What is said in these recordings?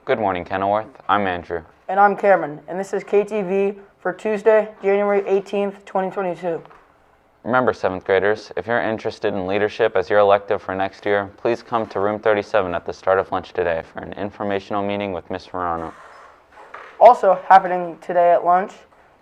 Good morning, Kenilworth. I'm Andrew. And I'm Cameron, and this is KTV for Tuesday, January 18th, 2022. Remember, 7th graders, if you're interested in leadership as your elective for next year, please come to room 37 at the start of lunch today for an informational meeting with Ms. Verano. Also happening today at lunch,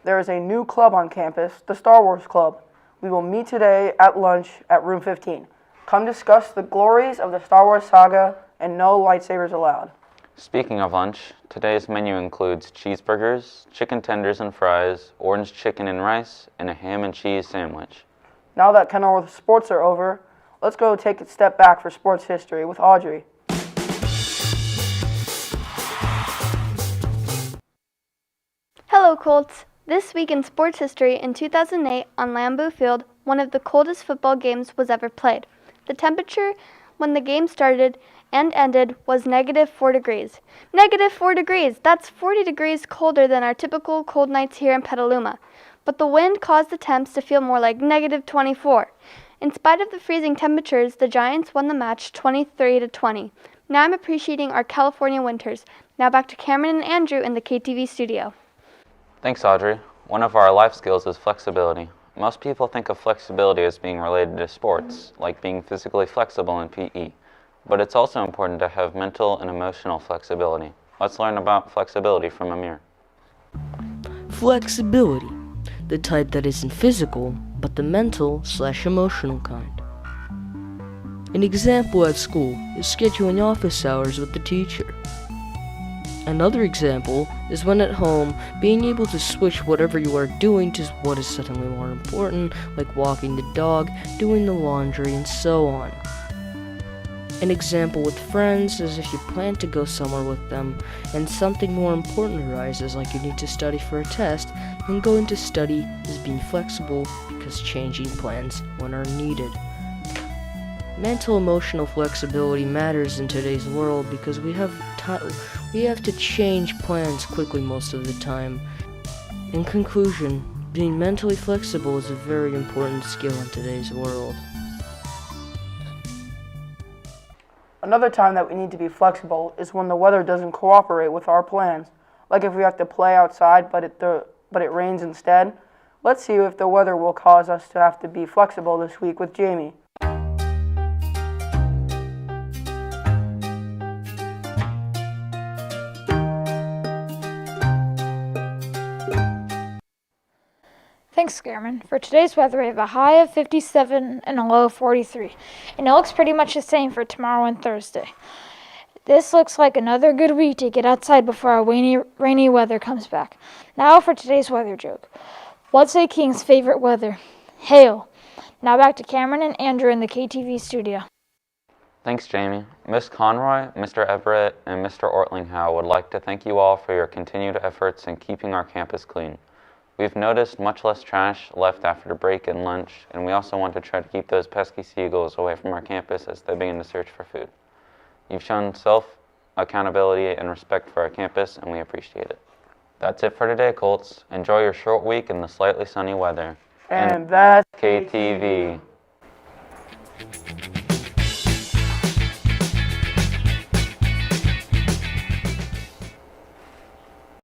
there is a new club on campus, the Star Wars Club. We will meet today at lunch at room 15. Come discuss the glories of the Star Wars saga and no lightsabers allowed. Speaking of lunch, today's menu includes cheeseburgers, chicken tenders and fries, orange chicken and rice, and a ham and cheese sandwich. Now that Kenilworth sports are over, let's go take a step back for sports history with Audrey. Hello, Colts. This week in sports history, in 2008 on Lambeau Field, one of the coldest football games was ever played. The temperature when the game started and ended was -4 degrees. -4 degrees! That's 40 degrees colder than our typical cold nights here in Petaluma. But the wind caused the temps to feel more like -24. In spite of the freezing temperatures, the Giants won the match 23-20. Now I'm appreciating our California winters. Now back to Cameron and Andrew in the KTV studio. Thanks, Audrey. One of our life skills is flexibility. Most people think of flexibility as being related to sports, like being physically flexible in PE. But it's also important to have mental and emotional flexibility. Let's learn about flexibility from Amir. Flexibility, the type that isn't physical, but the mental/emotional kind. An example at school is scheduling office hours with the teacher. Another example is when at home, being able to switch whatever you are doing to what is suddenly more important, like walking the dog, doing the laundry, and so on. An example with friends is if you plan to go somewhere with them, and something more important arises, like you need to study for a test, then going to study is being flexible because changing plans when are needed. Mental emotional flexibility matters in today's world because we have to change plans quickly most of the time. In conclusion, being mentally flexible is a very important skill in today's world. Another time that we need to be flexible is when the weather doesn't cooperate with our plans. Like if we have to play outside but it rains instead. Let's see if the weather will cause us to have to be flexible this week with Jamie. Thanks, Cameron. For today's weather, we have a high of 57 and a low of 43. And it looks pretty much the same for tomorrow and Thursday. This looks like another good week to get outside before our rainy weather comes back. Now for today's weather joke. What's a king's favorite weather? Hail. Now back to Cameron and Andrew in the KTV studio. Thanks, Jamie. Miss Conroy, Mr. Everett, and Mr. Ortlinghow would like to thank you all for your continued efforts in keeping our campus clean. We've noticed much less trash left after the break and lunch, and we also want to try to keep those pesky seagulls away from our campus as they begin to search for food. You've shown self-accountability and respect for our campus, and we appreciate it. That's it for today, Colts. Enjoy your short week in the slightly sunny weather. And that's KTV.